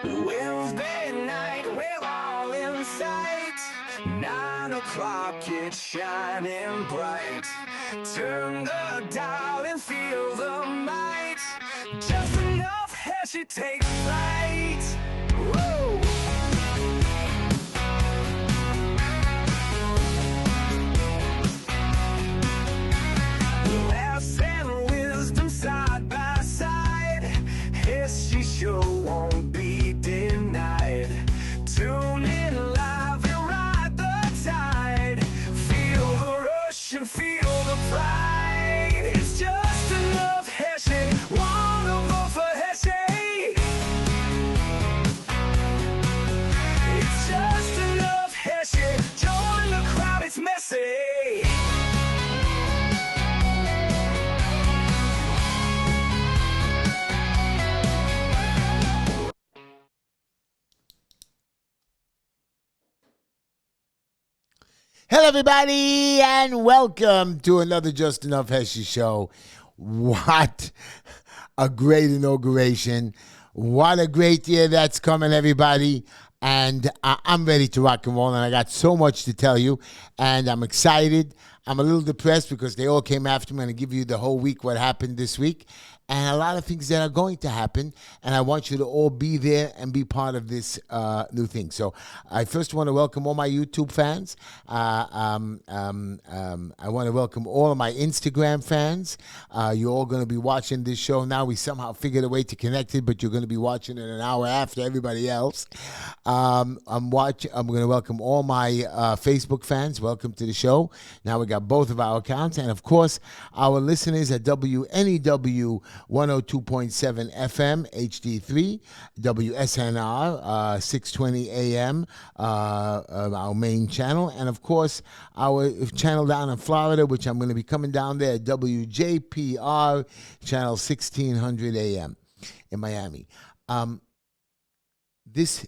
Wednesday night, we're all in sight. 9 o'clock, it's shining bright. Turn the dial and feel the might. Just enough Heshy takes flight. Woo! Laughs and wisdom side by side. Heshy show won't be denied. Tune in live and ride the tide. Feel the rush and feel the pride. It's just enough Heshy. Wanna vote for Heshy? It's just enough Heshy. Join the crowd, it's messy. Hello, everybody, and welcome to another Just Enough Heshy show. What a great inauguration. What a great year that's coming, everybody. And I'm ready to rock and roll, and I got so much to tell you, and I'm excited. I'm a little depressed because they all came after me. I'm going to give you the whole week what happened this week and a lot of things that are going to happen, and I want you to all be there and be part of this new thing. So I first want to welcome all my YouTube fans. I want to welcome all of my Instagram fans. You're all going to be watching this show now. We somehow figured a way to connect it, but you're going to be watching it an hour after everybody else. I'm going to welcome all my Facebook fans. Welcome to the show. Now we got both of our accounts, and of course our listeners at WNEW 102.7 FM HD3, WSNR 620 AM, our main channel, and of course our channel down in Florida, which I'm going to be coming down there at WJPR channel 1600 AM in Miami. This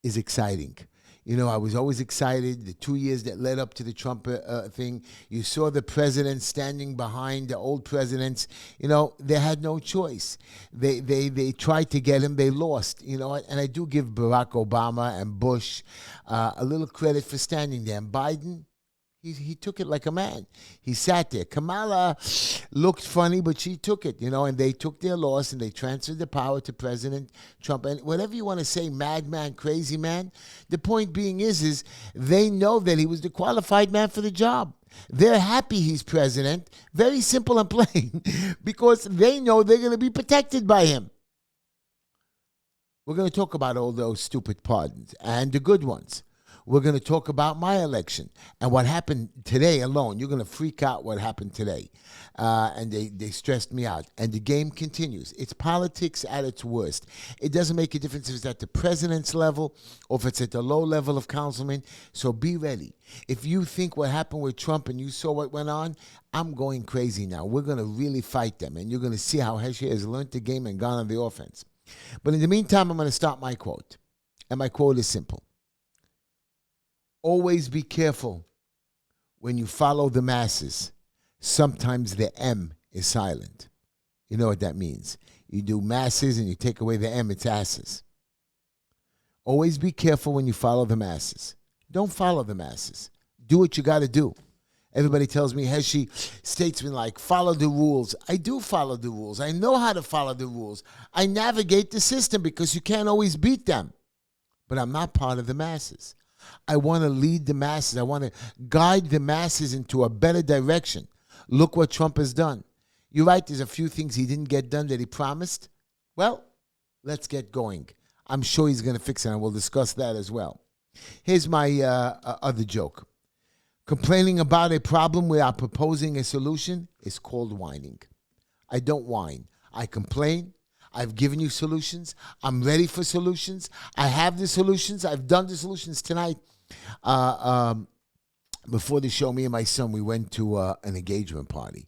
is exciting. You know, I was always excited. The 2 years that led up to the Trump thing, you saw the president standing behind the old presidents. You know, they had no choice. They tried to get him. They lost, you know. And I do give Barack Obama and Bush a little credit for standing there. And Biden, he took it like a man. He sat there. Kamala looked funny, but she took it, you know, and they took their loss and they transferred the power to President Trump. And whatever you want to say, madman, crazy man, the point being is they know that he was the qualified man for the job. They're happy he's president. Very simple and plain, because they know they're going to be protected by him. We're going to talk about all those stupid pardons and the good ones. We're going to talk about my election and what happened today alone. You're going to freak out what happened today. And they stressed me out. And the game continues. It's politics at its worst. It doesn't make a difference if it's at the president's level or if it's at the low level of councilmen. So be ready. If you think what happened with Trump and you saw what went on, I'm going crazy now. We're going to really fight them. And you're going to see how Heshy has learned the game and gone on the offense. But in the meantime, I'm going to start my quote. And my quote is simple. Always be careful when you follow the masses. Sometimes the M is silent. You know what that means. You do masses and you take away the M, it's asses. Always be careful when you follow the masses. Don't follow the masses. Do what you got to do. Everybody tells me, Heshy, statesman like, follow the rules. I do follow the rules. I know how to follow the rules. I navigate the system because you can't always beat them. But I'm not part of the masses. I want to lead the masses. I want to guide the masses into a better direction. Look what Trump has done. You're right, there's a few things he didn't get done that he promised. Well, let's get going. I'm sure he's going to fix it, and we'll discuss that as well. Here's my other joke. Complaining about a problem without proposing a solution is called whining. I don't whine. I complain. I've given you solutions. I'm ready for solutions. I have the solutions. I've done the solutions tonight. Before the show, me and my son, we went to an engagement party.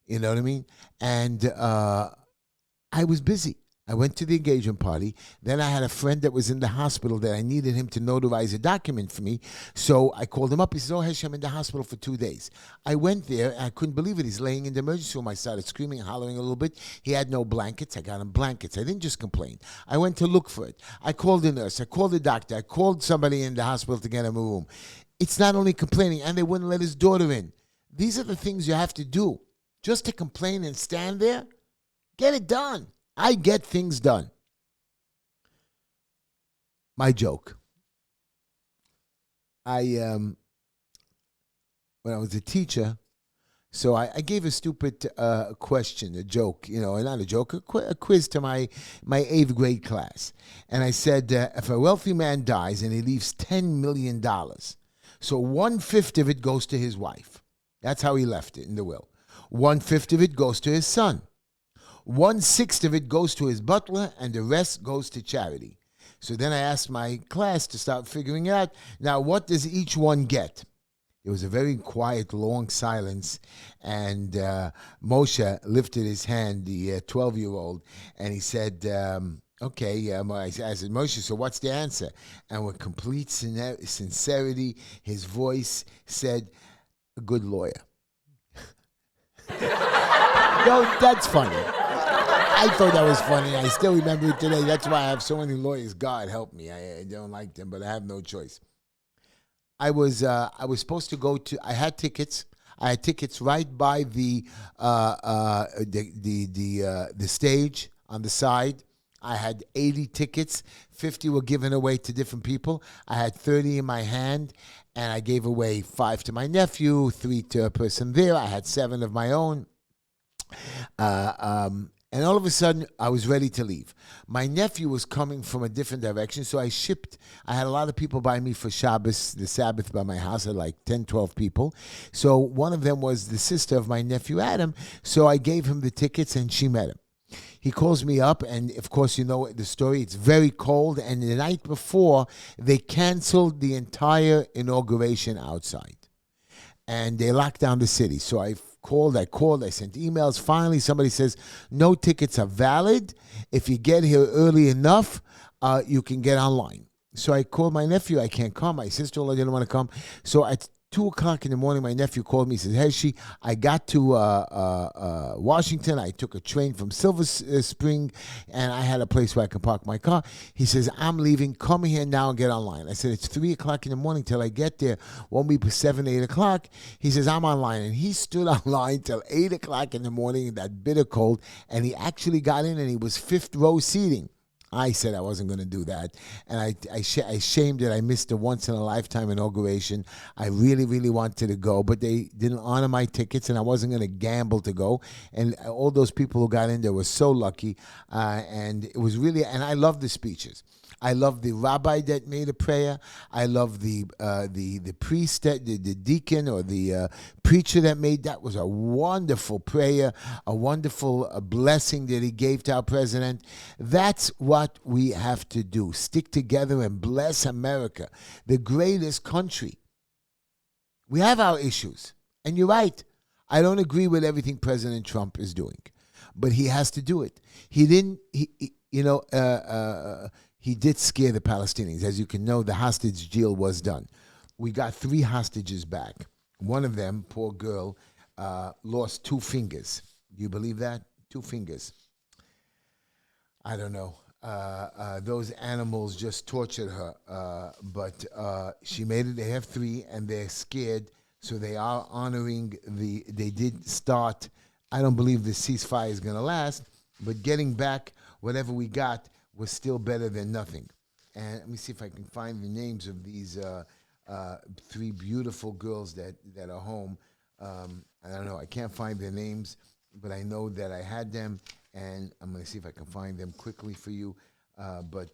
You know what I mean? And I was busy. I went to the engagement party. Then I had a friend that was in the hospital that I needed him to notarize a document for me. So I called him up. He says, "Oh, Heshy, I'm in the hospital for 2 days." I went there, and I couldn't believe it. He's laying in the emergency room. I started screaming, hollering a little bit. He had no blankets. I got him blankets. I didn't just complain. I went to look for it. I called the nurse. I called the doctor. I called somebody in the hospital to get him a room. It's not only complaining, and they wouldn't let his daughter in. These are the things you have to do. Just to complain and stand there, get it done. I get things done. My joke. When I was a teacher, so I gave a stupid question, a joke, not a joke, a quiz to my 8th grade class. And I said, if a wealthy man dies and he leaves $10 million, so 1/5 of it goes to his wife. That's how he left it in the will. 1/5 of it goes to his son. 1/6 of it goes to his butler, and the rest goes to charity. So then I asked my class to start figuring it out. Now, what does each one get? There was a very quiet, long silence, and Moshe lifted his hand, the 12-year-old, and he said, okay, I said, "Moshe, so what's the answer?" And with complete sincerity, his voice said, "A good lawyer." No, that's funny. I thought that was funny. I still remember it today. That's why I have so many lawyers. God help me. I don't like them, but I have no choice. I was supposed to go to. I had tickets. I had tickets right by the stage on the side. I had 80 tickets. 50 were given away to different people. I had 30 in my hand, and I gave away 5 to my nephew, 3 to a person there. I had 7 of my own. And all of a sudden, I was ready to leave. My nephew was coming from a different direction, so I shipped. I had a lot of people by me for Shabbos, the Sabbath, by my house. I had like 10, 12 people. So one of them was the sister of my nephew, Adam. So I gave him the tickets, and she met him. He calls me up, and of course, you know the story. It's very cold, and the night before, they canceled the entire inauguration outside. And they locked down the city. So I called, I sent emails. Finally, somebody says, no tickets are valid. If you get here early enough, you can get online. So I called my nephew. I can't come. My sister-in-law didn't want to come. So at 2 o'clock in the morning, my nephew called me. He says, "Heshy, I got to Washington. I took a train from Silver Spring, and I had a place where I could park my car." He says, "I'm leaving. Come here now and get online." I said, "It's 3 o'clock in the morning till I get there. Won't be for 7, 8 o'clock." He says, "I'm online." And he stood online till 8 o'clock in the morning in that bitter cold, and he actually got in, and he was 5th row seating. I said I wasn't going to do that, and I shamed that I missed a once-in-a-lifetime inauguration. I really, really wanted to go, but they didn't honor my tickets, and I wasn't going to gamble to go. And all those people who got in there were so lucky, and it was really, and I love the speeches. I love the rabbi that made a prayer. I love the priest, the deacon or the preacher that made that. Was a wonderful prayer, a wonderful blessing that he gave to our president. That's what we have to do. Stick together and bless America, the greatest country. We have our issues. And you're right. I don't agree with everything President Trump is doing. But he has to do it. He didn't, he did scare the Palestinians. As you can know, the hostage deal was done. We got 3 hostages back. One of them, poor girl, lost 2 fingers. Do you believe that? 2 fingers. I don't know. Those animals just tortured her. But she made it. They have 3, and they're scared. So they are honoring they did start. I don't believe the ceasefire is going to last. But getting back whatever we got was still better than nothing. And let me see if I can find the names of these 3 beautiful girls that are home. I don't know. I can't find their names, but I know that I had them, and I'm going to see if I can find them quickly for you. But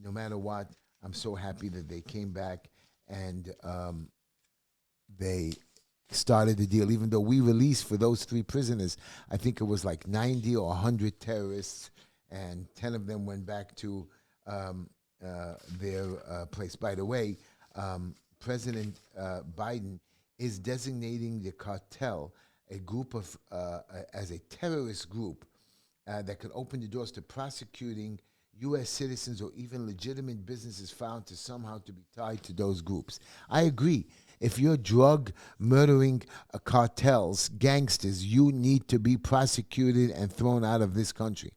no matter what, I'm so happy that they came back, and they started the deal. Even though we released for those 3 prisoners, I think it was like 90 or 100 terrorists, and 10 of them went back to their place. By the way, President Biden is designating the cartel a group of as a terrorist group, that could open the doors to prosecuting U.S. citizens or even legitimate businesses found to somehow to be tied to those groups. I agree. If you're drug murdering cartels, gangsters, you need to be prosecuted and thrown out of this country.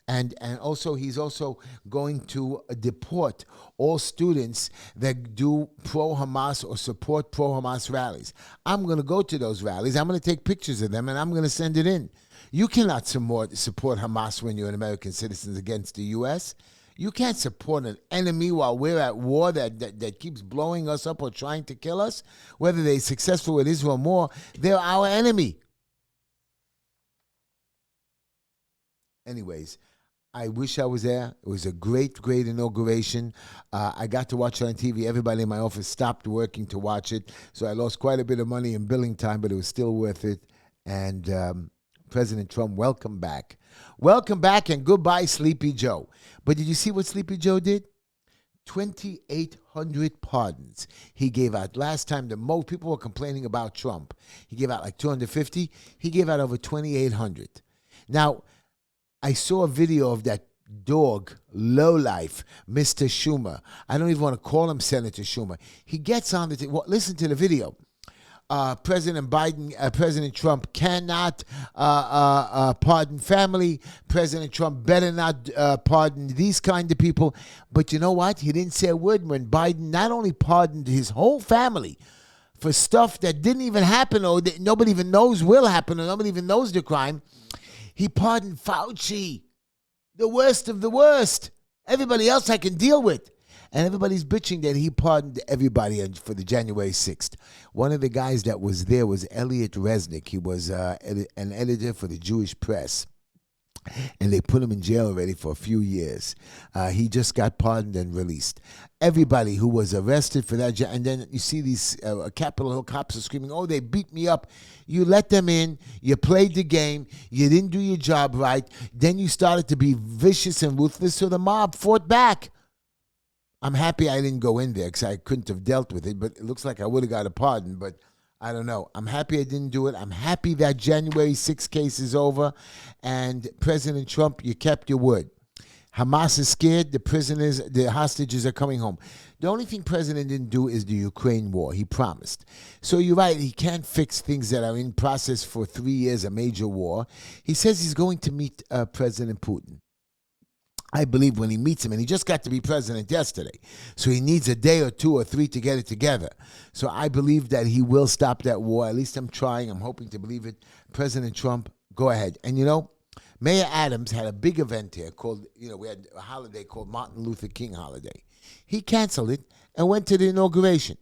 And also, he's also going to deport all students that do pro-Hamas or support pro-Hamas rallies. I'm going to go to those rallies. I'm going to take pictures of them, and I'm going to send it in. You cannot support Hamas when you're an American citizen against the U.S. You can't support an enemy while we're at war that keeps blowing us up or trying to kill us. Whether they're successful with Israel or more, they're our enemy. Anyways, I wish I was there. It was a great, great inauguration. I got to watch it on TV. Everybody in my office stopped working to watch it. So I lost quite a bit of money in billing time, but it was still worth it. And President Trump, welcome back. Welcome back and goodbye, Sleepy Joe. But did you see what Sleepy Joe did? 2,800 pardons he gave out. Last time, the most people were complaining about Trump. He gave out like 250. He gave out over 2,800. Now, I saw a video of that dog, lowlife, Mr. Schumer. I don't even want to call him Senator Schumer. He gets on the listen to the video. President Trump cannot pardon family. President Trump better not pardon these kind of people. But you know what? He didn't say a word when Biden not only pardoned his whole family for stuff that didn't even happen or that nobody even knows will happen or nobody even knows the crime. He pardoned Fauci, the worst of the worst. Everybody else I can deal with. And everybody's bitching that he pardoned everybody for the January 6th. One of the guys that was there was Elliot Resnick. He was an editor for the Jewish Press. And they put him in jail already for a few years. He just got pardoned and released. Everybody who was arrested for that, and then you see these Capitol Hill cops are screaming, oh, they beat me up. You let them in. You played the game. You didn't do your job right. Then you started to be vicious and ruthless, so the mob fought back. I'm happy I didn't go in there because I couldn't have dealt with it, but it looks like I would have got a pardon, but I don't know. I'm happy I didn't do it. I'm happy that January 6th case is over. And President Trump, you kept your word. Hamas is scared. The hostages are coming home. The only thing President didn't do is the Ukraine war. He promised. So you're right. He can't fix things that are in process for 3 years, a major war. He says he's going to meet President Putin. I believe when he meets him, and he just got to be president yesterday, so he needs a day or 2 or 3 to get it together. So I believe that he will stop that war. At least I'm trying. I'm hoping to believe it. President Trump, go ahead. And you know, Mayor Adams had a big event here called, we had a holiday called Martin Luther King holiday. He canceled it and went to the inauguration.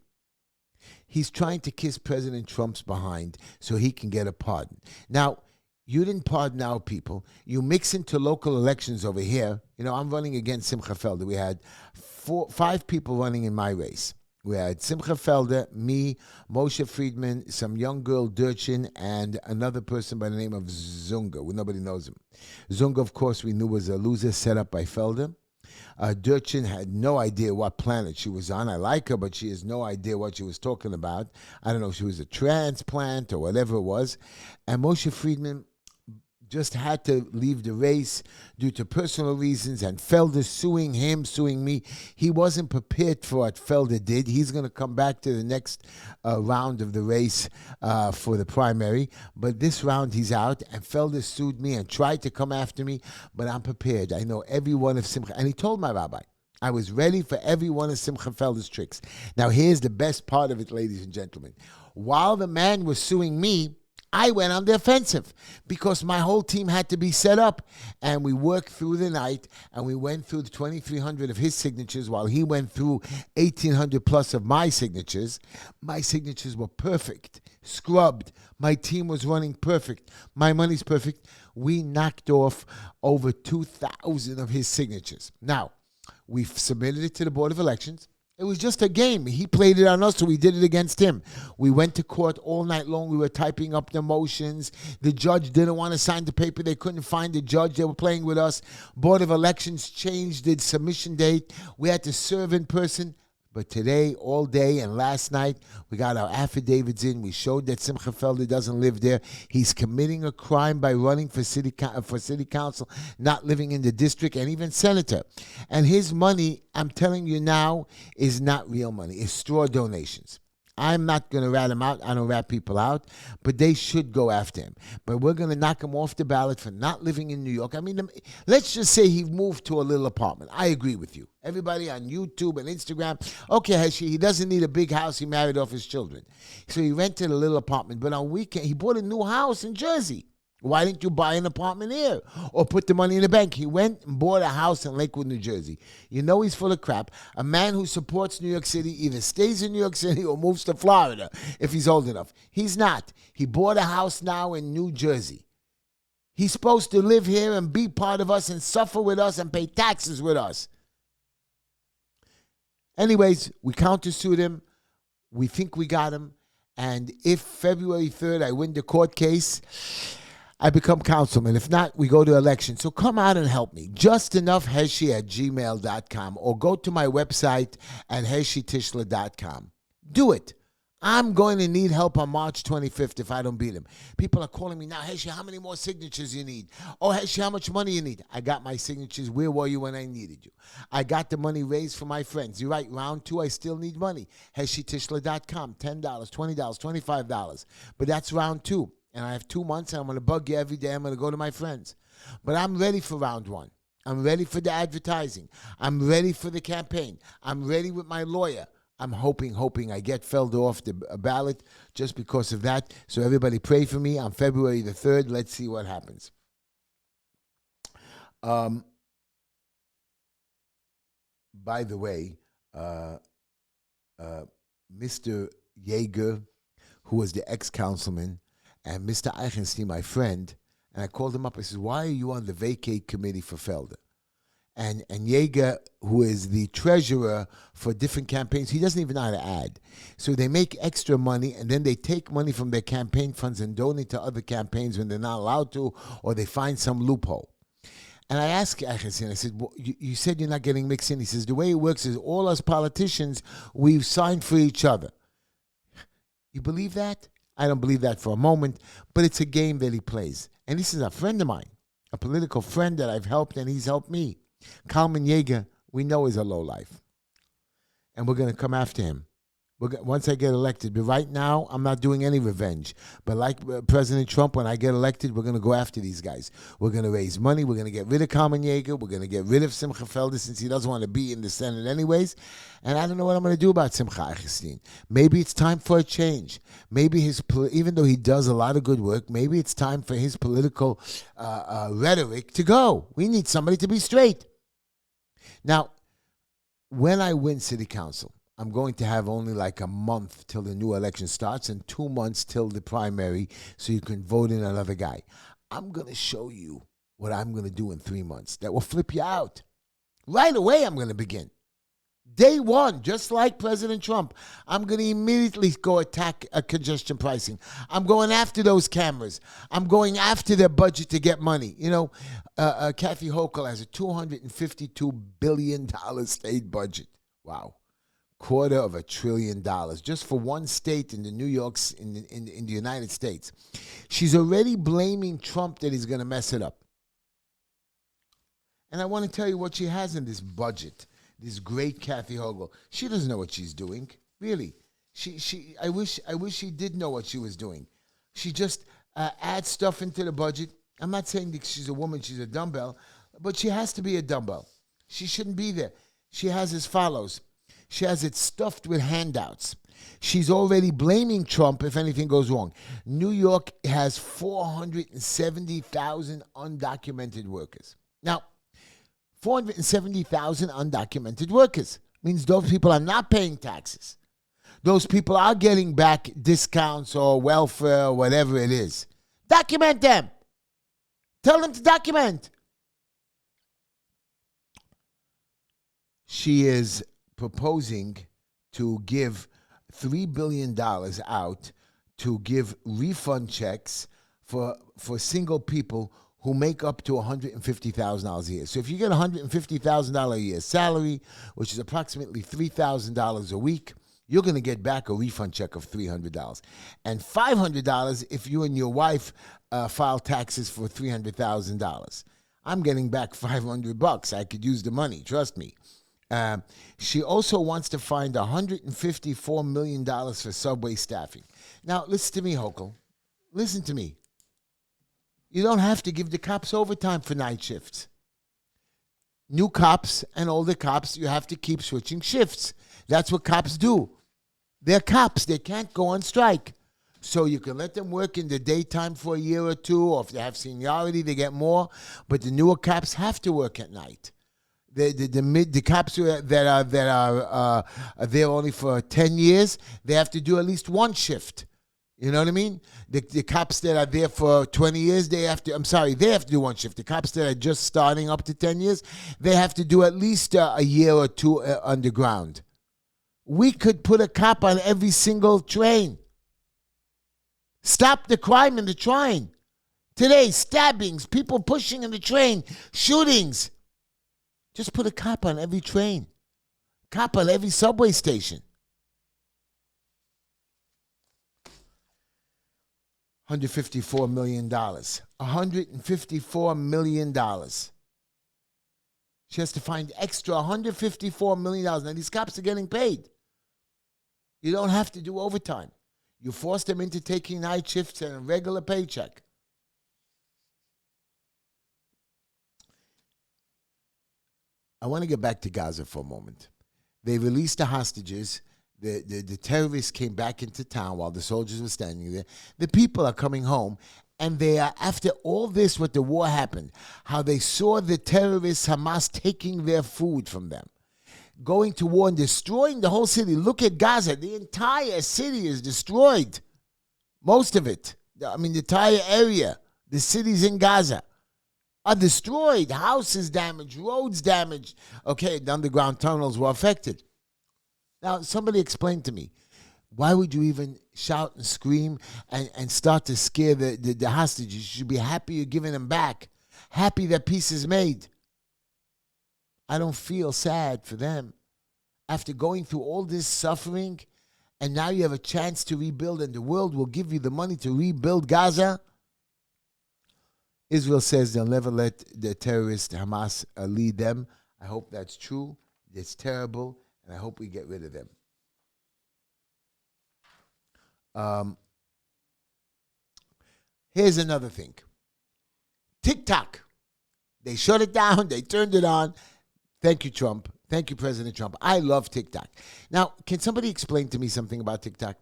He's trying to kiss President Trump's behind so he can get a pardon. Now, you didn't pardon our people. You mix into local elections over here. I'm running against Simcha Felder. We had 5 people running in my race. We had Simcha Felder, me, Moshe Friedman, some young girl, Durchin, and another person by the name of Zunga. Nobody knows him. Zunga, of course, we knew was a loser set up by Felder. Durchin had no idea what planet she was on. I like her, but she has no idea what she was talking about. I don't know if she was a transplant or whatever it was. And Moshe Friedman just had to leave the race due to personal reasons, and Felder suing him, suing me. He wasn't prepared for what Felder did. He's going to come back to the next round of the race for the primary, but this round he's out, and Felder sued me and tried to come after me, but I'm prepared. I know every one of Simcha, and he told my rabbi, I was ready for every one of Simcha Felder's tricks. Now here's the best part of it, ladies and gentlemen. While the man was suing me, I went on the offensive because my whole team had to be set up, and we worked through the night, and we went through the 2,300 of his signatures while he went through 1,800 plus of my signatures. My signatures were perfect, scrubbed. My team was running perfect. My money's perfect. We knocked off over 2,000 of his signatures. Now, we've submitted it to the Board of Elections. It was just a game. He played it on us, so we did it against him. We went to court all night long. We were typing up the motions. The judge didn't want to sign the paper. They couldn't find the judge. They were playing with us. Board of Elections changed the submission date. We had to serve in person. But today, all day, and last night, we got our affidavits in. We showed that Simcha Felder doesn't live there. He's committing a crime by running for city council, not living in the district, and even senator. And his money, I'm telling you now, is not real money. It's straw donations. I'm not going to rat him out. I don't rat people out, but they should go after him. But we're going to knock him off the ballot for not living in New York. I mean, let's just say he moved to a little apartment. I agree with you. Everybody on YouTube and Instagram, okay, Heshy, he doesn't need a big house. He married off his children. So he rented a little apartment. But on weekend, he bought a new house in Jersey. Why didn't you buy an apartment here or put the money in the bank? He went and bought a house in Lakewood, New Jersey. You know he's full of crap. A man who supports New York City either stays in New York City or moves to Florida if he's old enough. He's not. He bought a house now in New Jersey. He's supposed to live here and be part of us and suffer with us and pay taxes with us. Anyways, we countersued him. We think we got him. And if February 3rd I win the court case, I become councilman. If not, we go to election. So come out and help me. JustEnoughHeshy@gmail.com or go to my website at heshytishler.com. Do it. I'm going to need help on March 25th if I don't beat him. People are calling me now, Heshy, how many more signatures you need? Oh, Heshy, how much money you need? I got my signatures. Where were you when I needed you? I got the money raised for my friends. You're right, round 2, I still need money. HeshyTishler.com, $10, $20, $25. But that's round 2. And I have 2 months, and I'm going to bug you every day. I'm going to go to my friends. But I'm ready for round 1. I'm ready for the advertising. I'm ready for the campaign. I'm ready with my lawyer. I'm hoping I get Felder off the ballot just because of that. So everybody pray for me on February the 3rd. Let's see what happens. By the way, Mr. Yeager, who was the ex-councilman, and Mr. Eichenstein, my friend, and I called him up. I said, why are you on the vacate committee for Felder? And Yeager, who is the treasurer for different campaigns, he doesn't even know how to add. So they make extra money, and then they take money from their campaign funds and donate to other campaigns when they're not allowed to, or they find some loophole. And I asked Eichenstein, I said, well, you said you're not getting mixed in. He says, the way it works is all us politicians, we've signed for each other. You believe that? I don't believe that for a moment, but it's a game that he plays. And this is a friend of mine, a political friend that I've helped, and he's helped me. Kalman Yeager, we know is a lowlife. And we're going to come after him. Once I get elected. But right now, I'm not doing any revenge. But like President Trump, when I get elected, we're going to go after these guys. We're going to raise money. We're going to get rid of Kalman Yeager. We're going to get rid of Simcha Felder since he doesn't want to be in the Senate anyways. And I don't know what I'm going to do about Simcha Eichenstein. Maybe it's time for a change. Maybe even though he does a lot of good work, maybe it's time for his political rhetoric to go. We need somebody to be straight. Now, when I win city council, I'm going to have only like a month till the new election starts and 2 months till the primary so you can vote in another guy. I'm going to show you what I'm going to do in 3 months that will flip you out. Right away, I'm going to begin. Day one, just like President Trump, I'm going to immediately go attack congestion pricing. I'm going after those cameras. I'm going after their budget to get money. You know, Kathy Hochul has a $252 billion state budget. Wow. $250 billion just for one state in the New York's in the United States. She's already blaming Trump that he's going to mess it up. And I want to tell you what she has in this budget. This great Kathy Hochul. She doesn't know what she's doing. Really. I wish she did know what she was doing. She just adds stuff into the budget. I'm not saying that she's a woman, she's a dumbbell, but she has to be a dumbbell. She shouldn't be there. She has as follows. She has it stuffed with handouts. She's already blaming Trump if anything goes wrong. New York has 470,000 undocumented workers. Now, 470,000 undocumented workers means those people are not paying taxes. Those people are getting back discounts or welfare or whatever it is. Document them. Tell them to document. She is proposing to give $3 billion out to give refund checks for single people who make up to $150,000 a year. So if you get $150,000 a year salary, which is approximately $3,000 a week, you're going to get back a refund check of $300. And $500 if you and your wife file taxes for $300,000. I'm getting back $500. I could use the money, trust me. She also wants to find $154 million for subway staffing. Now, listen to me, Hochul. Listen to me. You don't have to give the cops overtime for night shifts. New cops and older cops, you have to keep switching shifts. That's what cops do. They're cops. They can't go on strike. So you can let them work in the daytime for a year or two, or if they have seniority, they get more. But the newer cops have to work at night. The cops that are there only for 10 years, they have to do at least one shift. You know what I mean? The cops that are there for 20 years, they have to do one shift. The cops that are just starting up to 10 years, they have to do at least a year or two underground. We could put a cop on every single train. Stop the crime in the train. Today, stabbings, people pushing in the train, shootings. Just put a cop on every train. Cop on every subway station. $154 million. $154 million. She has to find extra $154 million. Now, these cops are getting paid. You don't have to do overtime. You force them into taking night shifts and a regular paycheck. I want to get back to Gaza for a moment. They released the hostages. The terrorists came back into town while the soldiers were standing there. The people are coming home, and they are, after all this, what the war happened, how they saw the terrorists, Hamas, taking their food from them, going to war and destroying the whole city. Look at Gaza. The entire city is destroyed. Most of it. I mean, the entire area, the cities in Gaza, are destroyed. Houses damaged, roads damaged. Okay, the underground tunnels were affected. Now, somebody explain to me, why would you even shout and scream and start to scare the hostages? You should be happy you're giving them back. Happy that peace is made. I don't feel sad for them. After going through all this suffering, and now you have a chance to rebuild, and the world will give you the money to rebuild Gaza. Israel says they'll never let the terrorist Hamas lead them. I hope that's true. It's terrible, and I hope we get rid of them. Here's another thing. TikTok. They shut it down. They turned it on. Thank you, Trump. Thank you, President Trump. I love TikTok. Now, can somebody explain to me something about TikTok?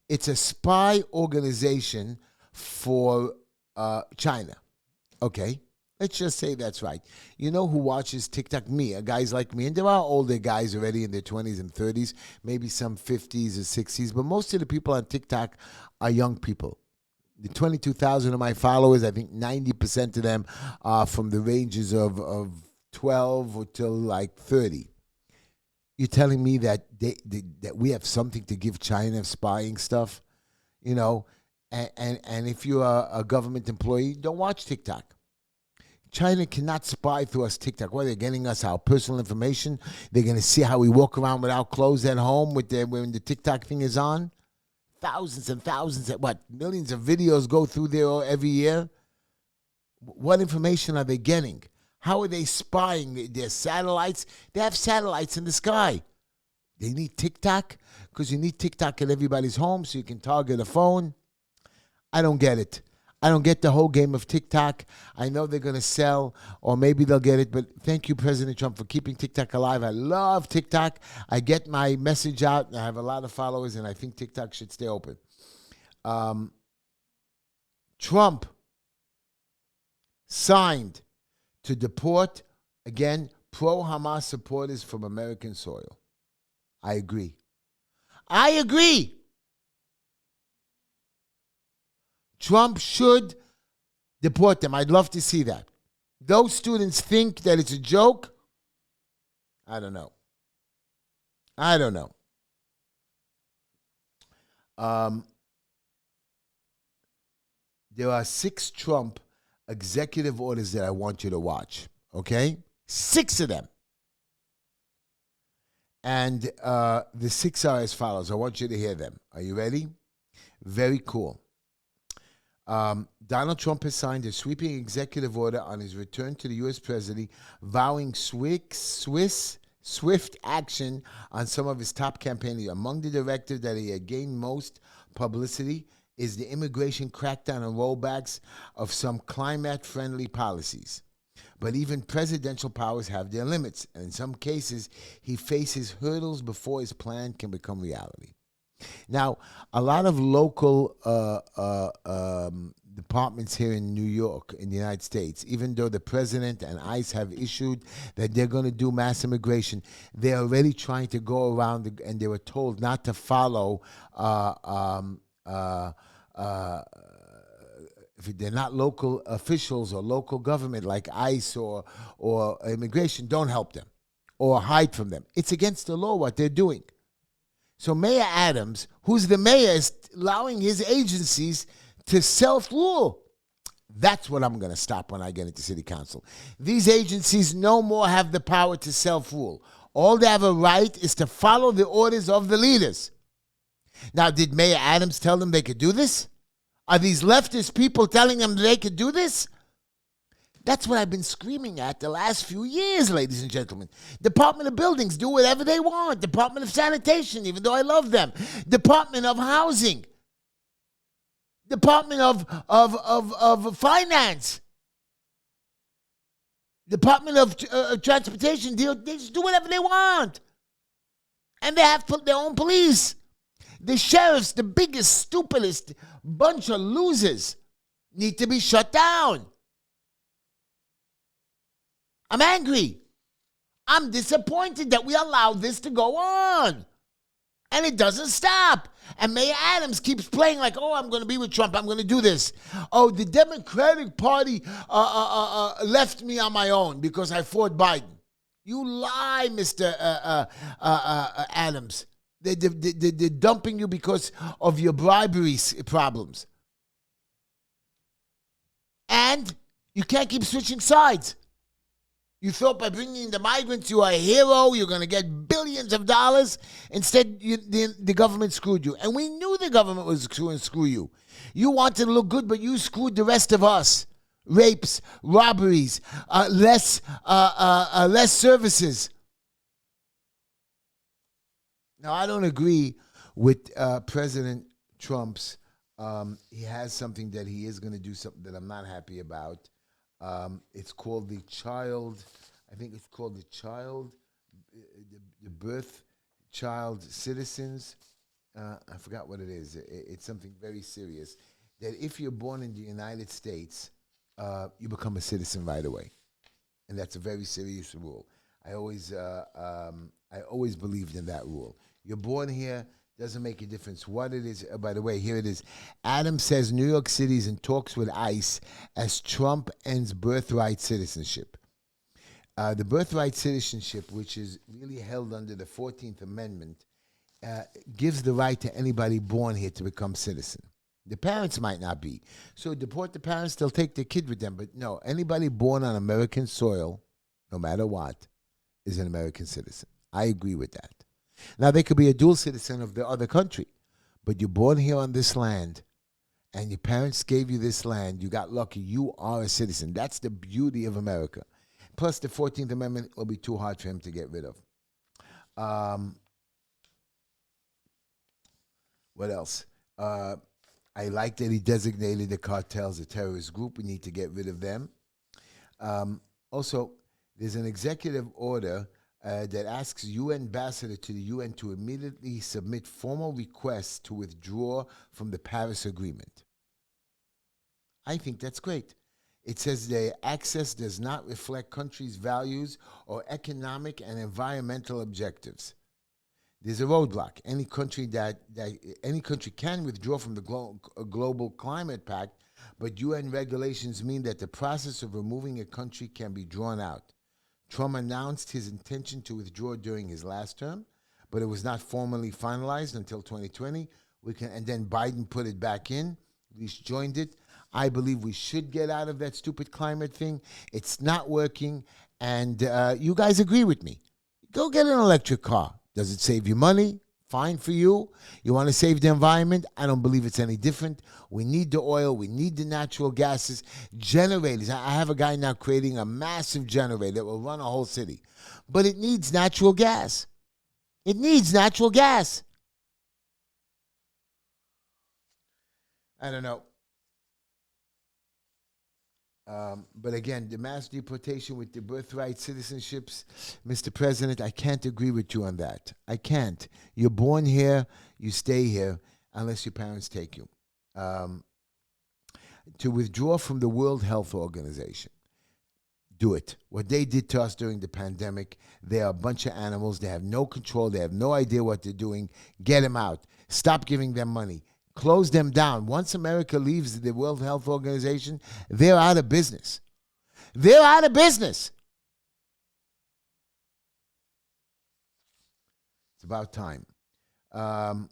It's a spy organization for China. Okay, let's just say that's right. You know who watches TikTok? Me, guys like me. And there are older guys already in their 20s and 30s, maybe some 50s or 60s. But most of the people on TikTok are young people. The 22,000 of my followers, I think 90% of them are from the ranges of 12 until like 30. You're telling me that that we have something to give China spying stuff? You know, and if you're a government employee, don't watch TikTok. China cannot spy through us TikTok. Well, they're getting us our personal information. They're going to see how we walk around without clothes at home when the TikTok thing is on. Thousands and thousands, millions of videos go through there every year. What information are they getting? How are they spying? Their satellites? They have satellites in the sky. They need TikTok because you need TikTok in everybody's home so you can target a phone. I don't get it. I don't get the whole game of TikTok. I know they're going to sell, or maybe they'll get it, but thank you, President Trump, for keeping TikTok alive. I love TikTok. I get my message out, and I have a lot of followers, and I think TikTok should stay open. Trump signed to deport, again, pro-Hamas supporters from American soil. I agree. I agree. Trump should deport them. I'd love to see that. Those students think that it's a joke. I don't know. There are 6 Trump executive orders that I want you to watch, okay? 6 of them. And the 6 are as follows. I want you to hear them. Are you ready? Very cool. Donald Trump has signed a sweeping executive order on his return to the U.S. presidency, vowing swift action on some of his top campaigning. Among the directives that he had gained most publicity is the immigration crackdown and rollbacks of some climate-friendly policies. But even presidential powers have their limits, and in some cases, he faces hurdles before his plan can become reality. Now, a lot of local departments here in New York, in the United States, even though the president and ICE have issued that they're going to do mass immigration, they're already trying to go around, and they were told not to follow if they're not local officials or local government like ICE or immigration, don't help them or hide from them. It's against the law what they're doing. So Mayor Adams, who's the mayor, is allowing his agencies to self-rule. That's what I'm going to stop when I get into city council. These agencies no more have the power to self-rule. All they have a right is to follow the orders of the leaders. Now, did Mayor Adams tell them they could do this? Are these leftist people telling them they could do this? That's what I've been screaming at the last few years, ladies and gentlemen. Department of Buildings, do whatever they want. Department of Sanitation, even though I love them. Department of Housing. Department of Finance. Department of Transportation, they just do whatever they want. And they have their own police. The sheriffs, the biggest, stupidest bunch of losers, need to be shut down. I'm angry. I'm disappointed that we allow this to go on. And it doesn't stop. And Mayor Adams keeps playing like, oh, I'm going to be with Trump. I'm going to do this. Oh, the Democratic Party left me on my own because I fought Biden. You lie, Mr. Adams. They're dumping you because of your bribery problems. And you can't keep switching sides. You thought by bringing in the migrants you are a hero, you're going to get billions of dollars. Instead, the government screwed you. And we knew the government was going to screw you. You wanted to look good, but you screwed the rest of us. Rapes, robberies, less services. Now, I don't agree with President Trump's. He has something that he is going to do, something that I'm not happy about. It's called the child, I think it's called the child, the birth child citizens. I forgot what it is. It's something very serious. That if you're born in the United States, you become a citizen right away. And that's a very serious rule. I always believed in that rule. You're born here, doesn't make a difference what it is. By the way, here it is. Adams says New York City is in talks with ICE as Trump ends birthright citizenship. The birthright citizenship, which is really held under the 14th Amendment, gives the right to anybody born here to become citizen. The parents might not be. So deport the parents, they'll take their kid with them. But no, anybody born on American soil, no matter what, is an American citizen. I agree with that. Now, they could be a dual citizen of the other country, but you're born here on this land, and your parents gave you this land. You got lucky. You are a citizen. That's the beauty of America. Plus, the 14th Amendment will be too hard for him to get rid of. What else? I like that he designated the cartels a terrorist group. We need to get rid of them. Also, there's an executive order that asks UN ambassador to the UN to immediately submit formal requests to withdraw from the Paris Agreement. I think that's great. It says their access does not reflect countries' values or economic and environmental objectives. There's a roadblock. Any country can withdraw from the Global Climate Pact, but UN regulations mean that the process of removing a country can be drawn out. Trump announced his intention to withdraw during his last term, but it was not formally finalized until 2020. And then Biden put it back in, at least joined it. I believe we should get out of that stupid climate thing. It's not working, and you guys agree with me. Go get an electric car. Does it save you money? Fine for you. You want to save the environment? I don't believe it's any different. We need the oil. We need the natural gases. Generators. I have a guy now creating a massive generator that will run a whole city. But it needs natural gas. It needs natural gas. I don't know. But again, the mass deportation with the birthright citizenships, Mr. President, I can't agree with you on that. I can't. You're born here, you stay here, unless your parents take you. To withdraw from the World Health Organization, do it. What they did to us during the pandemic, they are a bunch of animals. They have no control. They have no idea what they're doing. Get them out. Stop giving them money. Close them down. Once America leaves the World Health Organization, they're out of business. They're out of business. It's about time. Of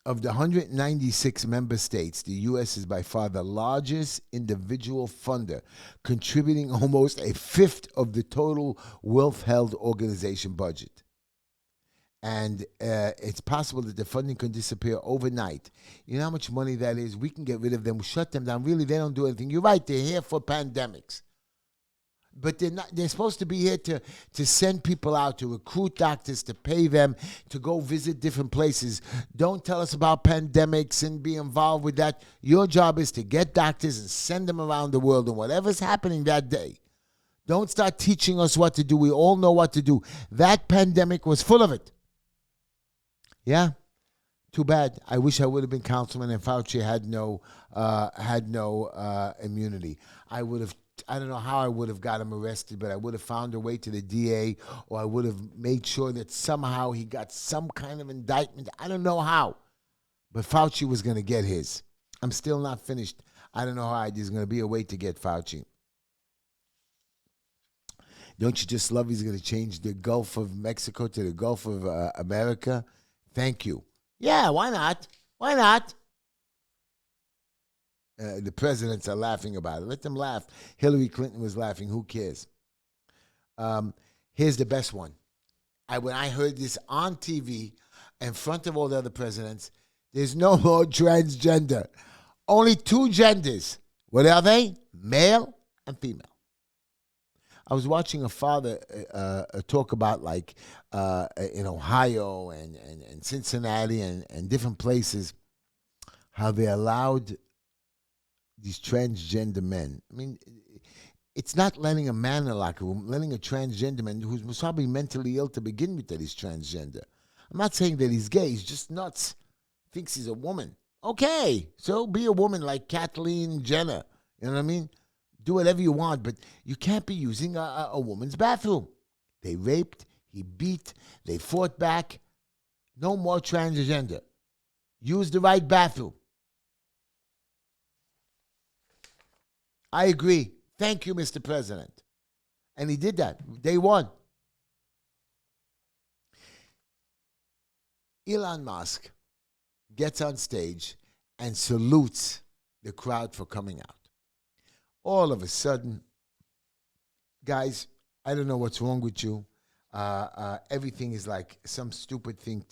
the 196 member states, the U.S. is by far the largest individual funder, contributing almost a fifth of the total World Health Organization budget. And it's possible that the funding can disappear overnight. You know how much money that is? We can get rid of them, shut them down. Really, they don't do anything. You're right, they're here for pandemics. But they're not. They're supposed to be here to send people out, to recruit doctors, to pay them, to go visit different places. Don't tell us about pandemics and be involved with that. Your job is to get doctors and send them around the world, and whatever's happening that day. Don't start teaching us what to do. We all know what to do. That pandemic was full of it. Yeah, too bad. I wish I would have been councilman and Fauci had no immunity. I would have. I don't know how I would have got him arrested, but I would have found a way to the DA, or I would have made sure that somehow he got some kind of indictment. I don't know how, but Fauci was going to get his. I'm still not finished. I don't know how. There's going to be a way to get Fauci. Don't you just love he's going to change the Gulf of Mexico to the Gulf of America? Thank you. Yeah, why not? Why not? The presidents are laughing about it. Let them laugh. Hillary Clinton was laughing. Who cares? Here's the best one. When I heard this on TV in front of all the other presidents, there's no more transgender. Only two genders. What are they? Male and female. I was watching a father talk about, like, in Ohio and Cincinnati and different places, how they allowed these transgender men. I mean, it's not letting a man in the locker room, letting a transgender man who's probably mentally ill to begin with that he's transgender. I'm not saying that he's gay. He's just nuts. Thinks he's a woman. Okay, so be a woman like Kathleen Jenner. You know what I mean? Do whatever you want, but you can't be using a woman's bathroom. They raped, he beat, they fought back. No more transgender. Use the right bathroom. I agree. Thank you, Mr. President. And he did that. Day one. Elon Musk gets on stage and salutes the crowd for coming out. All of a sudden, guys, I don't know what's wrong with you. Everything is like some stupid thing,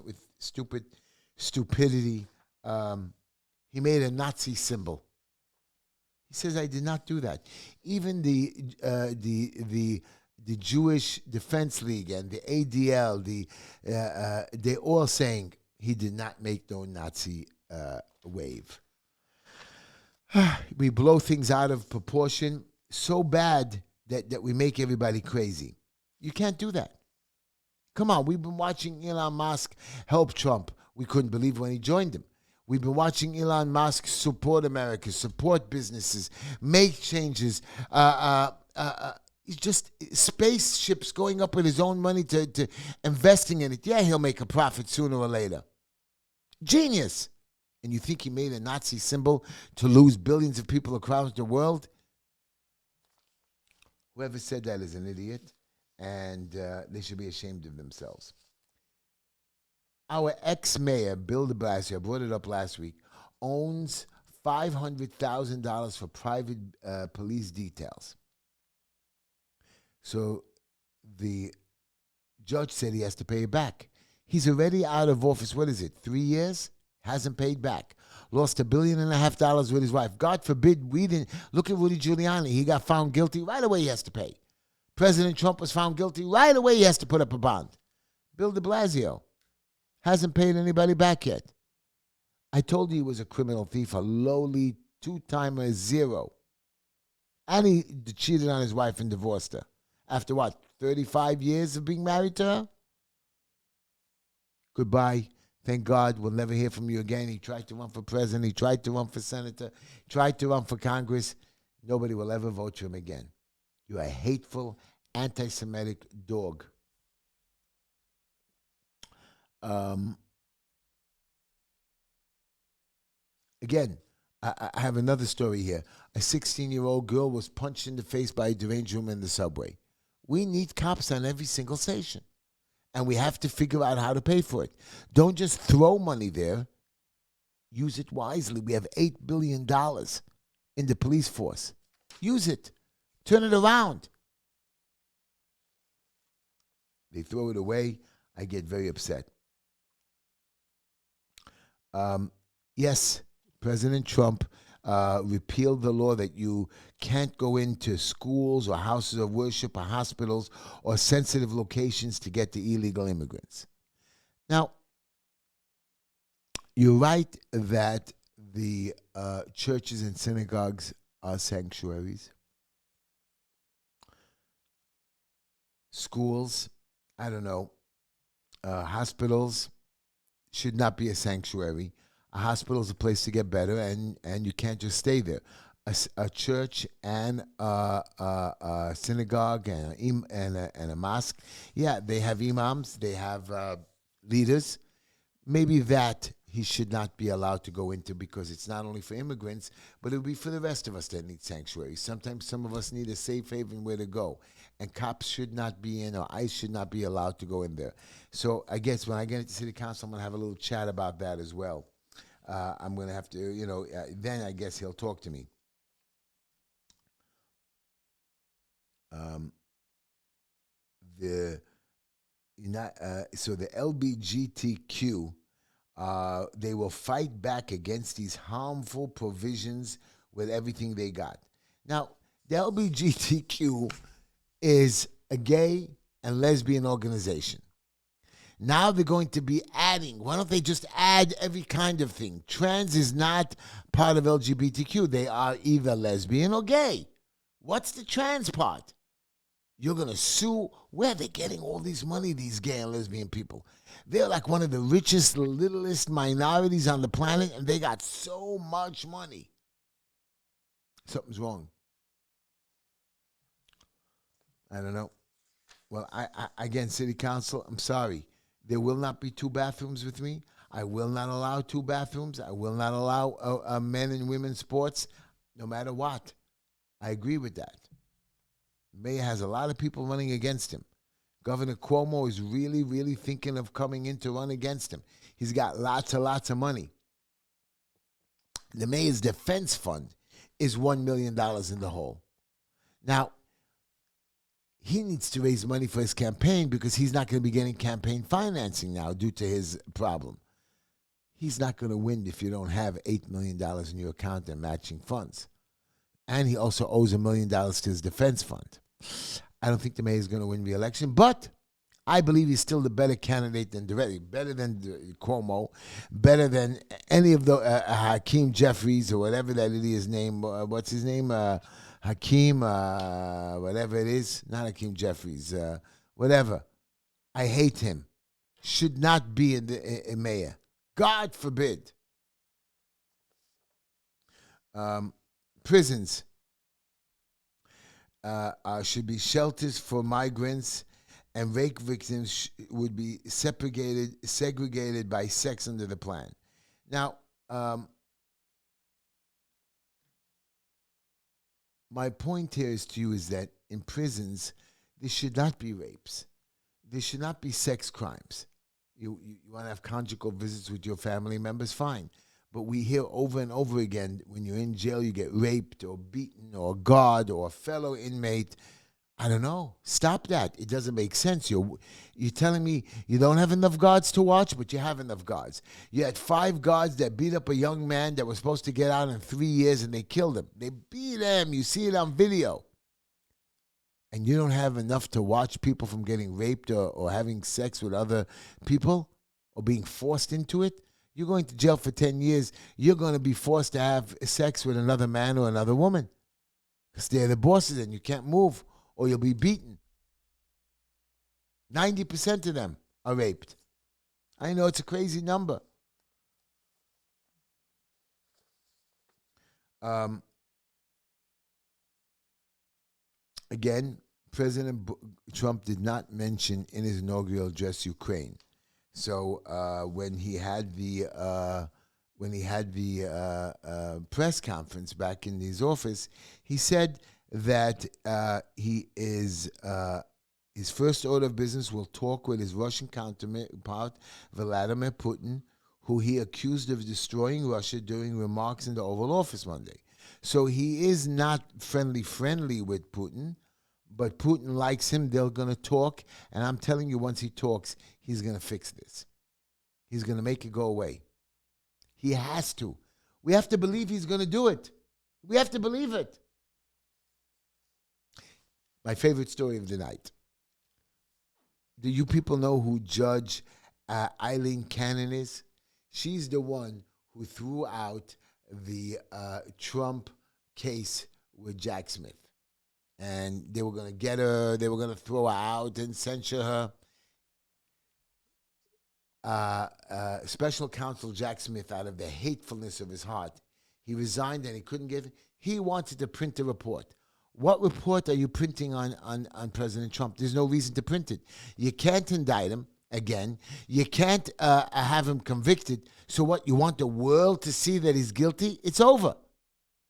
with stupidity. He made a Nazi symbol. He says, I did not do that. Even the Jewish Defense League and the ADL, they're all saying he did not make no Nazi wave. We blow things out of proportion so bad that we make everybody crazy. You can't do that. Come on, we've been watching Elon Musk help Trump. We couldn't believe when he joined him. We've been watching Elon Musk support America, support businesses, make changes. He's just spaceships going up with his own money to investing in it. Yeah, he'll make a profit sooner or later. Genius. And you think he made a Nazi symbol to lose billions of people across the world? Whoever said that is an idiot, and they should be ashamed of themselves. Our ex-mayor, Bill de Blasio, I brought it up last week, owns $500,000 for private police details. So the judge said he has to pay it back. He's already out of office. What is it? 3 years? Hasn't paid back. Lost $1.5 billion with his wife. God forbid we didn't. Look at Rudy Giuliani. He got found guilty. Right away he has to pay. President Trump was found guilty. Right away he has to put up a bond. Bill de Blasio hasn't paid anybody back yet. I told you he was a criminal thief, a lowly two-timer zero. And he cheated on his wife and divorced her. After what, 35 years of being married to her? Goodbye. Thank God we'll never hear from you again. He tried to run for president. He tried to run for senator. Tried to run for Congress. Nobody will ever vote for him again. You're a hateful, anti-Semitic dog. Again, I have another story here. A 16-year-old girl was punched in the face by a deranged woman in the subway. We need cops on every single station. And we have to figure out how to pay for it. Don't just throw money there. Use it wisely. We have $8 billion in the police force. Use it. Turn it around. They throw it away. I get very upset. Yes, President Trump repealed the law that you can't go into schools or houses of worship or hospitals or sensitive locations to get to illegal immigrants. Now, you're right that the churches and synagogues are sanctuaries. Schools, I don't know, hospitals should not be a sanctuary. A hospital is a place to get better, and you can't just stay there. A church and a synagogue and a mosque, yeah, they have imams, they have leaders. Maybe that he should not be allowed to go into because it's not only for immigrants, but it will be for the rest of us that need sanctuaries. Sometimes some of us need a safe haven where to go, and cops should not be in, or ICE should not be allowed to go in there. So I guess when I get into city council, I'm going to have a little chat about that as well. I'm going to have to, then I guess he'll talk to me. So the LGBTQ, they will fight back against these harmful provisions with everything they got. Now, the LGBTQ is a gay and lesbian organization. Now they're going to be adding. Why don't they just add every kind of thing? Trans is not part of LGBTQ. They are either lesbian or gay. What's the trans part? You're going to sue? Where are they getting all this money, these gay and lesbian people? They're like one of the richest, littlest minorities on the planet, and they got so much money. Something's wrong. I don't know. Well, I again, city council, I'm sorry. There will not be 2 bathrooms with me. I will not allow 2 bathrooms. I will not allow men and women's sports, no matter what. I agree with that. Mayor has a lot of people running against him. Governor Cuomo is really, really thinking of coming in to run against him. He's got lots of money. The mayor's defense fund is $1 million in the hole. Now, he needs to raise money for his campaign because he's not going to be getting campaign financing now due to his problem. He's not going to win if you don't have $8 million in your account and matching funds. And he also owes $1 million to his defense fund. I don't think the mayor is going to win re-election, but I believe he's still the better candidate than Duretti, better than Cuomo, better than any of the Hakeem Jeffries or whatever that is his name. What's his name? Hakeem, whatever it is. Not Hakeem Jeffries, whatever. I hate him. Should not be a mayor. God forbid. Prisons should be shelters for migrants, and rape victims would be segregated by sex under the plan. Now, my point here is to you is that in prisons, there should not be rapes. There should not be sex crimes. You want to have conjugal visits with your family members? Fine. But we hear over and over again, when you're in jail, you get raped or beaten or a guard or a fellow inmate. I don't know. Stop that. It doesn't make sense. You're telling me you don't have enough guards to watch, but you have enough guards. You had 5 guards that beat up a young man that was supposed to get out in 3 years, and they killed him. They beat him. You see it on video. And you don't have enough to watch people from getting raped or having sex with other people or being forced into it. You're going to jail for 10 years. You're going to be forced to have sex with another man or another woman because they're the bosses and you can't move or you'll be beaten. 90% of them are raped. I know it's a crazy number. Again, President Trump did not mention in his inaugural address Ukraine. So when he had the press conference back in his office, he said that his first order of business will talk with his Russian counterpart Vladimir Putin, who he accused of destroying Russia during remarks in the Oval Office Monday. So he is not friendly with Putin, but Putin likes him. They're going to talk, and I'm telling you, once he talks, he's going to fix this. He's going to make it go away. He has to. We have to believe he's going to do it. We have to believe it. My favorite story of the night. Do you people know who Judge Eileen Cannon is? She's the one who threw out the Trump case with Jack Smith. And they were going to get her, they were going to throw her out and censure her. Special counsel Jack Smith, out of the hatefulness of his heart, he resigned and he couldn't get it. He wanted to print a report. What report are you printing on President Trump? There's no reason to print it. You can't indict him again. You can't have him convicted. So what, you want the world to see that he's guilty? It's over.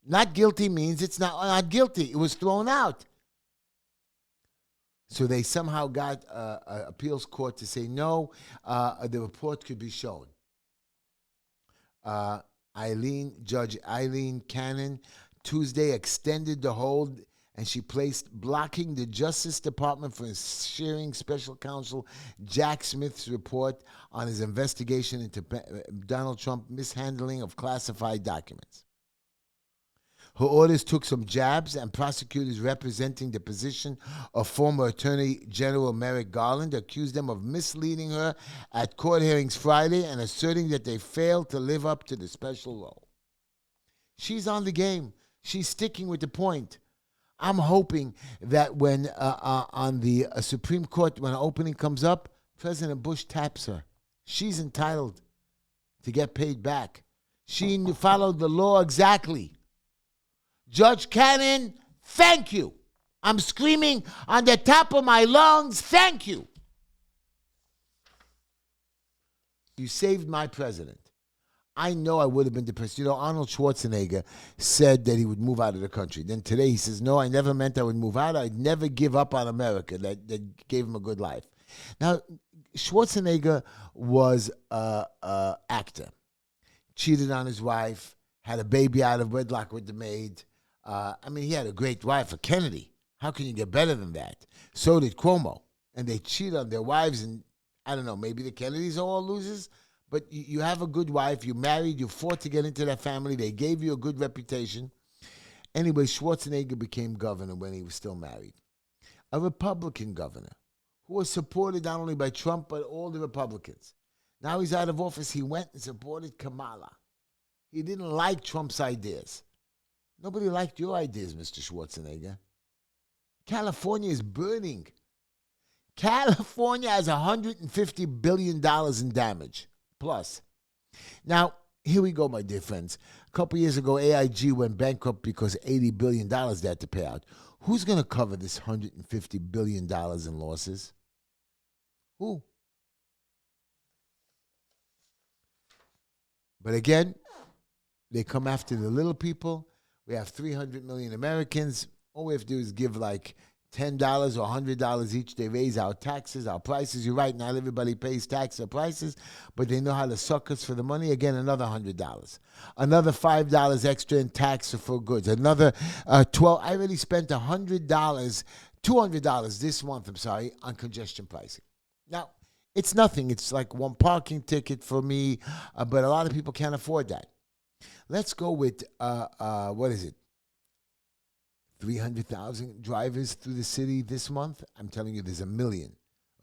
Not guilty means it's not guilty. It was thrown out. So they somehow got an appeals court to say no, the report could be shown. Judge Eileen Cannon Tuesday extended the hold, and she placed blocking the Justice Department from sharing special counsel Jack Smith's report on his investigation into Donald Trump's mishandling of classified documents. Her orders took some jabs, and prosecutors representing the position of former Attorney General Merrick Garland accused them of misleading her at court hearings Friday and asserting that they failed to live up to the special role. She's on the game. She's sticking with the point. I'm hoping that when on the Supreme Court, when an opening comes up, President Bush taps her. She's entitled to get paid back. She followed the law exactly. Judge Cannon, thank you. I'm screaming on the top of my lungs, thank you. You saved my president. I know I would have been depressed. You know, Arnold Schwarzenegger said that he would move out of the country. Then today he says, no, I never meant I would move out. I'd never give up on America. That gave him a good life. Now, Schwarzenegger was an actor. Cheated on his wife, had a baby out of wedlock with the maid. He had a great wife, a Kennedy. How can you get better than that? So did Cuomo. And they cheat on their wives, and I don't know, maybe the Kennedys are all losers, but you have a good wife, you married, you fought to get into that family, they gave you a good reputation. Anyway, Schwarzenegger became governor when he was still married. A Republican governor who was supported not only by Trump, but all the Republicans. Now he's out of office, he went and supported Kamala. He didn't like Trump's ideas. Nobody liked your ideas, Mr. Schwarzenegger. California is burning. California has $150 billion in damage, plus. Now, here we go, my dear friends. A couple years ago, AIG went bankrupt because $80 billion they had to pay out. Who's going to cover this $150 billion in losses? Who? But again, they come after the little people. We have 300 million Americans. All we have to do is give like $10 or $100 each. They raise our taxes, our prices. You're right, not everybody pays tax or prices, but they know how to suck us for the money. Again, another $100. Another $5 extra in tax for goods. Another 12. I already spent $200 this month, on congestion pricing. Now, it's nothing. It's like one parking ticket for me, but a lot of people can't afford that. Let's go with, what is it? 300,000 drivers through the city this month. I'm telling you, there's a million,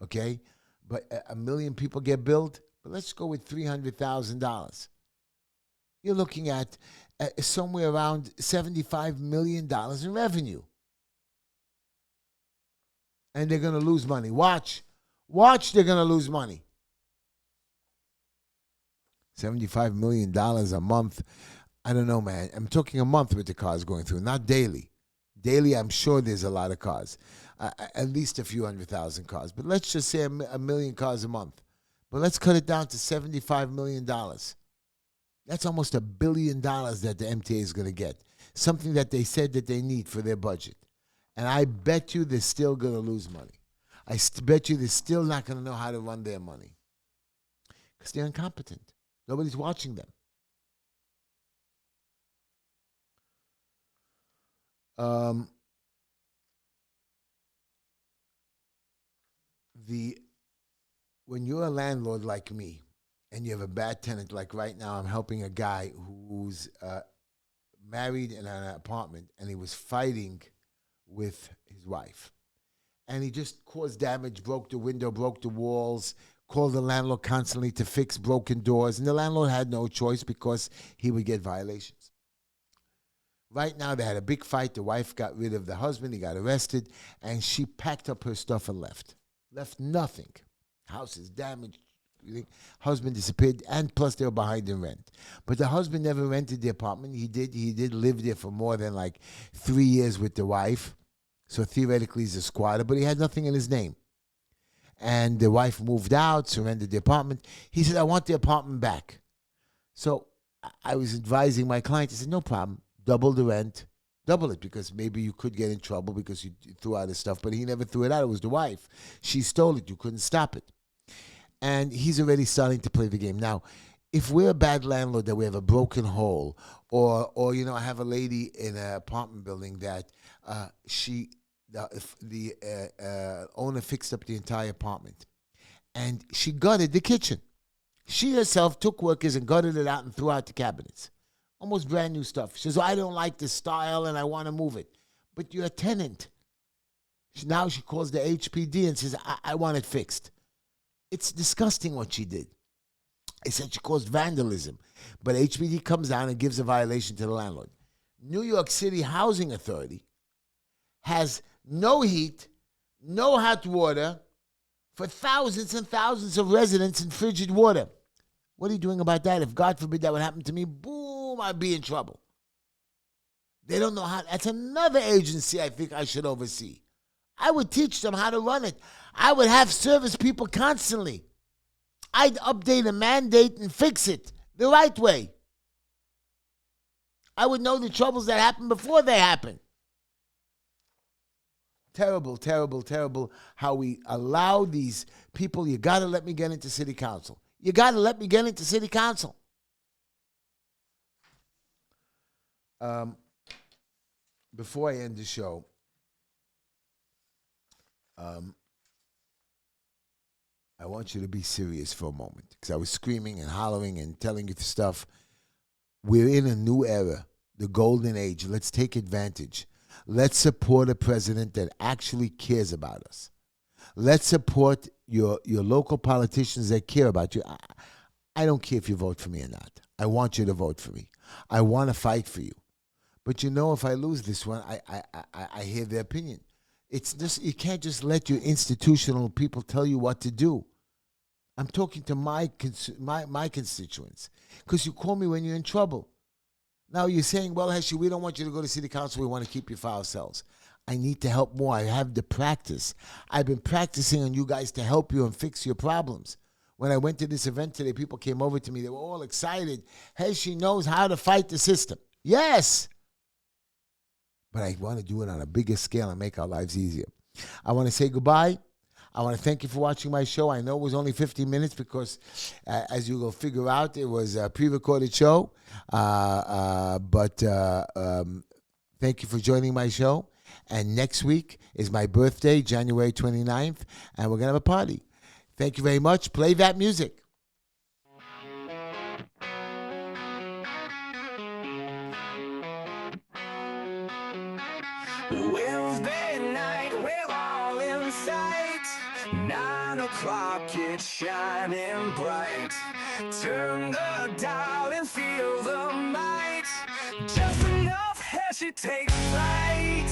okay? But a million people get billed. But let's go with $300,000. You're looking at somewhere around $75 million in revenue. And they're going to lose money. Watch, they're going to lose money. $75 million a month. I don't know, man. I'm talking a month with the cars going through, not daily. Daily, I'm sure there's a lot of cars, at least a few 100,000 cars. But let's just say a million cars a month. But let's cut it down to $75 million. That's almost $1 billion that the MTA is going to get, something that they said that they need for their budget. And I bet you they're still going to lose money. I bet you they're still not going to know how to run their money because they're incompetent. Nobody's watching them. When you're a landlord like me and you have a bad tenant, like right now I'm helping a guy who's married in an apartment and he was fighting with his wife. And he just caused damage, broke the window, broke the walls, called the landlord constantly to fix broken doors. And the landlord had no choice because he would get violations. Right now, they had a big fight. The wife got rid of the husband. He got arrested. And she packed up her stuff and left. Left nothing. House is damaged. Husband disappeared. And plus, they were behind in rent. But the husband never rented the apartment. He did live there for more than like 3 years with the wife. So theoretically, he's a squatter. But he had nothing in his name. And the wife moved out, surrendered the apartment. He said, I want the apartment back. So I was advising my client. He said, no problem. Double the rent, double it, because maybe you could get in trouble because you threw out his stuff, but he never threw it out. It was the wife. She stole it. You couldn't stop it. And he's already starting to play the game. Now, if we're a bad landlord, that we have a broken hole, or I have a lady in an apartment building that the owner fixed up the entire apartment, and she gutted the kitchen. She herself took workers and gutted it out and threw out the cabinets. Almost brand new stuff. She says, I don't like the style and I want to move it. But you're a tenant. Now she calls the HPD and says, I want it fixed. It's disgusting what she did. They said she caused vandalism. But HPD comes down and gives a violation to the landlord. New York City Housing Authority has no heat, no hot water for thousands and thousands of residents in frigid water. What are you doing about that? If God forbid that would happen to me, boom, I'd be in trouble. They don't know how. That's another agency I think I should oversee. I would teach them how to run it. I would have service people constantly. I'd update a mandate and fix it the right way. I would know the troubles that happen before they happen. Terrible, terrible, terrible how we allow these people. You got to let me get into city council. You got to let me get into city council. Before I end the show, I want you to be serious for a moment, because I was screaming and hollering and telling you stuff. We're in a new era, the golden age. Let's take advantage. Let's support a president that actually cares about us. Let's support your local politicians that care about you. I don't care if you vote for me or not. I want you to vote for me. I want to fight for you. But if I lose this one, I hear their opinion. It's just, you can't just let your institutional people tell you what to do. I'm talking to my constituents, because you call me when you're in trouble. Now you're saying, well, Heshy, we don't want you to go to city council. We want to keep you for ourselves. I need to help more. I have the practice. I've been practicing on you guys to help you and fix your problems. When I went to this event today, people came over to me. They were all excited. Heshy knows how to fight the system. Yes. But I want to do it on a bigger scale and make our lives easier. I want to say goodbye. I want to thank you for watching my show. I know it was only 15 minutes because, as you will figure out, it was a pre-recorded show. But thank you for joining my show. And next week is my birthday, January 29th, and we're going to have a party. Thank you very much. Play that music. Wednesday night, we're all in sight. 9 o'clock, it's shining bright. Turn the dial and feel the might. Just enough Heshy takes flight.